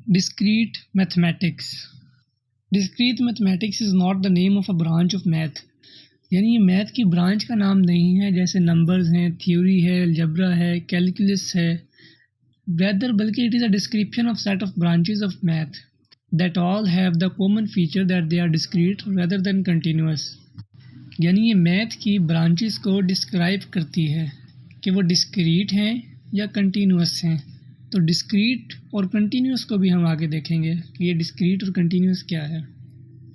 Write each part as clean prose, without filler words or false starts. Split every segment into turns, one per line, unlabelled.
Discrete mathematics. Discrete mathematics is not the name of a branch of math. यानी ये math की branch का नाम नहीं है, जैसे नंबर्स हैं, थ्योरी है, अलजेब्रा है, कैलकुलस है. Rather, बल्कि it is a description of set of branches of math that all have the common feature that they are discrete rather than continuous. यानी ये मैथ की ब्रांचेस को डिस्क्राइब करती है कि वो डिस्क्रीट हैं या कंटिन्यूस हैं. तो डिस्क्रीट और कंटिन्यूस को भी हम आगे देखेंगे कि ये डिस्क्रीट और कंटिन्यूस क्या है.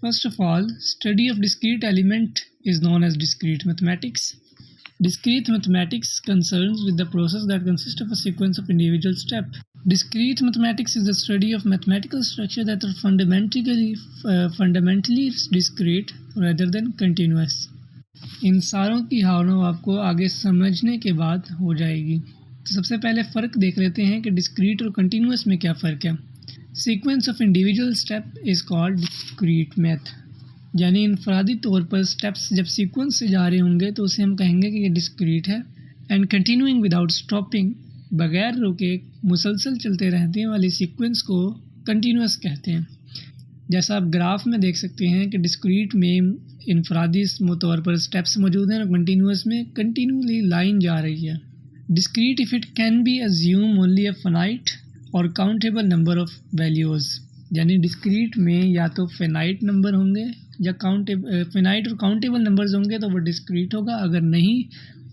First of all, study of discrete element is known as discrete mathematics. Discrete mathematics concerns with the process that consists of a sequence of individual steps. Discrete mathematics is the study of mathematical structure that are fundamentally discrete rather than continuous. इन सारों की हावों आपको आगे समझने के बाद हो जाएगी. तो सबसे पहले फ़र्क देख लेते हैं कि डिस्क्रीट और कंटिन्यूस में क्या फ़र्क है. Sequence of individual step is called discrete math. यानी इनफरादी तौर पर स्टेप्स जब सीक्वेंस से जा रहे होंगे तो उसे हम कहेंगे कि ये डिस्क्रीट है. एंड कंटिन्यूइंग विदाउट स्टॉपिंग, बगैर रुके मुसलसल चलते रहने वाली सीक्वेंस को कंटिन्यूस कहते हैं. जैसा आप ग्राफ में देख सकते हैं कि डिस्क्रीट में इनफरादी तौर पर स्टेप्स मौजूद हैं और कंटिन्यूस में कंटिन्यूली लाइन जा रही है. Discrete if it can be assume only a finite or countable number of values. यानी डिस्क्रीट में या तो फिनाइट नंबर होंगे या फिनाइट और काउंटेबल नंबर्स होंगे तो वो डिस्क्रीट होगा, अगर नहीं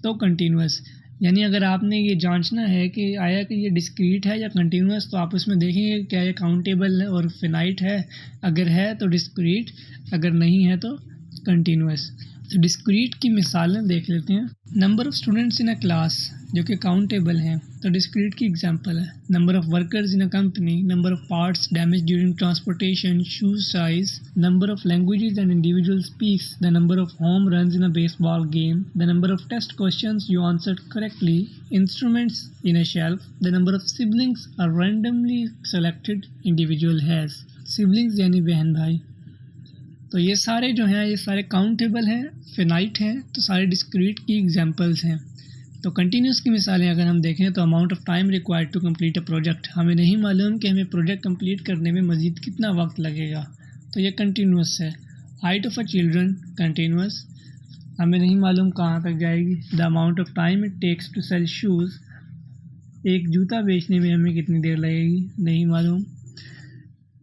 तो कंटिन्यूस. यानी अगर आपने ये जांचना है कि आया कि ये डिस्क्रीट है या कंटिन्यूस, तो आप उसमें देखेंगे क्या ये काउंटेबल और फिनाइट है. अगर है तो डिस्क्रीट, अगर नहीं है तो कंटिन्यूस. तो डिस्क्रीट की मिसालें देख लेते हैं. Number of students in a class जो कि काउंटेबल हैं तो डिस्क्रीट की एग्जांपल है. Number of workers in a company, number of parts damage during transportation, shoes size, number of languages and individual speaks, the number of home runs in a baseball game, the number of test questions you answered correctly, instruments in a shelf, the number of siblings are randomly selected individual has. Siblings यानी बहन भाई. तो ये सारे जो हैं ये सारे काउंटेबल हैं, फिनाइट हैं, तो सारे डिस्क्रीट की एग्जांपल्स हैं. तो कंटिन्यूस की मिसालें अगर हम देखें तो amount of time required to complete a project. हमें नहीं मालूम कि हमें प्रोजेक्ट कंप्लीट करने में मज़ीद कितना वक्त लगेगा, तो ये कंटिन्यूस है. Height of a children continuous, हमें नहीं मालूम कहाँ तक जाएगी. The amount of time it takes to sell shoes, एक जूता बेचने में हमें कितनी देर लगेगी, नहीं मालूम.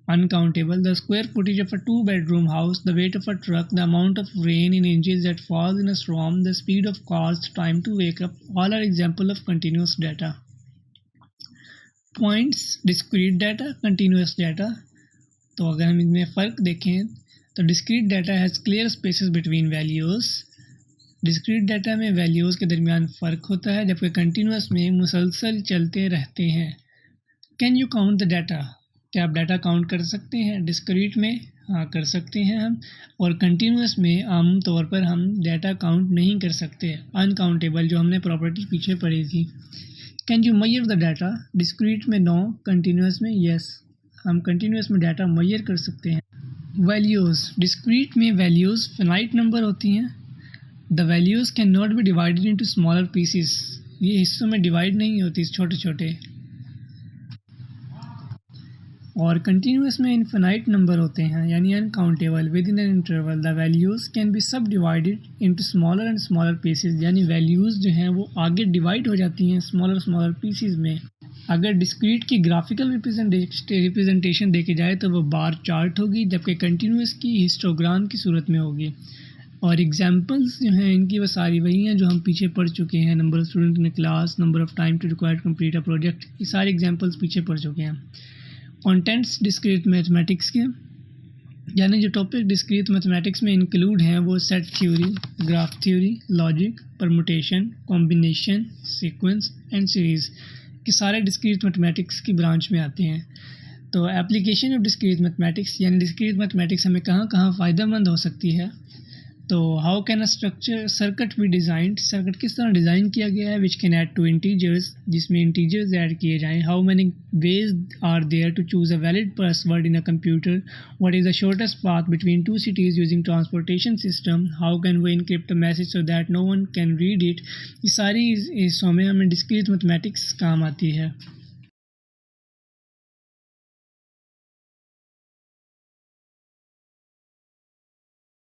Uncountable, the square footage of a 2-bedroom house, the weight of a truck, the amount of rain in inches that falls in a storm, the speed of cars, time to wake up, all are example of continuous data. Points, discrete data, continuous data. तो अगर हम इनमें फ़र्क देखें तो discrete data has clear spaces between values. discrete data में values के दरमियान फ़र्क होता है, जबकि continuous में मुसलसल चलते रहते हैं. Can you count the data? क्या आप डाटा काउंट कर सकते हैं? डिस्क्रीट में हाँ कर सकते हैं हम, और कंटिन्यूस में आम तौर पर हम डाटा काउंट नहीं कर सकते. अनकाउंटेबल जो हमने प्रॉपर्टी पीछे पढ़ी थी. Can you measure the data? Discrete में नो, कंटिन्यूस में यस. हम कंटिन्यूस में डाटा मेजर कर सकते हैं. वैल्यूज़, डिस्क्रीट में वैल्यूज़ फिनाइट नंबर होती हैं. The values can not be divided into smaller pieces. ये हिस्सों में डिवाइड नहीं होती, छोटे छोटे. और कंटिन्यूस में इनफिनाइट नंबर होते हैं यानी uncountable. Within an interval the values can be subdivided into smaller and smaller pieces. यानी वैल्यूज़ जो हैं वो आगे डिवाइड हो जाती हैं स्मॉलर पीसेस में. अगर डिस्क्रीट की ग्राफिकल रिप्रेजेंटेशन देखी जाए तो वो बार चार्ट होगी, जबकि कंटिन्यूस की हिस्टोग्राम की सूरत में होगी. और एग्जांपल्स जो हैं इनकी वो सारी वही हैं जो हम पीछे पढ़ चुके हैं. Number of student in class, number of time to required complete a project, ये सारे एग्जांपल्स पीछे पढ़ चुके हैं. कंटेंट्स डिस्क्रीट मैथमेटिक्स के, यानी जो टॉपिक डिस्क्रीट मैथमेटिक्स में इंक्लूड हैं वो set theory, graph theory, logic, permutation, combination, sequence and series के सारे डिस्क्रीट मैथमेटिक्स की ब्रांच में आते हैं. तो एप्लीकेशन ऑफ डिस्क्रीट मैथमेटिक्स यानी डिस्क्रीट मैथमेटिक्स हमें कहाँ कहाँ फ़ायदेमंद हो सकती है. तो how can a circuit be designed? Circuit किस तरह डिज़ाइन किया गया है. Which can add two integers, जिसमें इंटीजर्स ऐड किए जाएँ. How many ways are there to choose a valid password in a computer. What is the shortest path between two cities using transportation system. How can we encrypt a message so that no one can read it. ये सारी हिस्सों में हमें discrete mathematics काम आती है.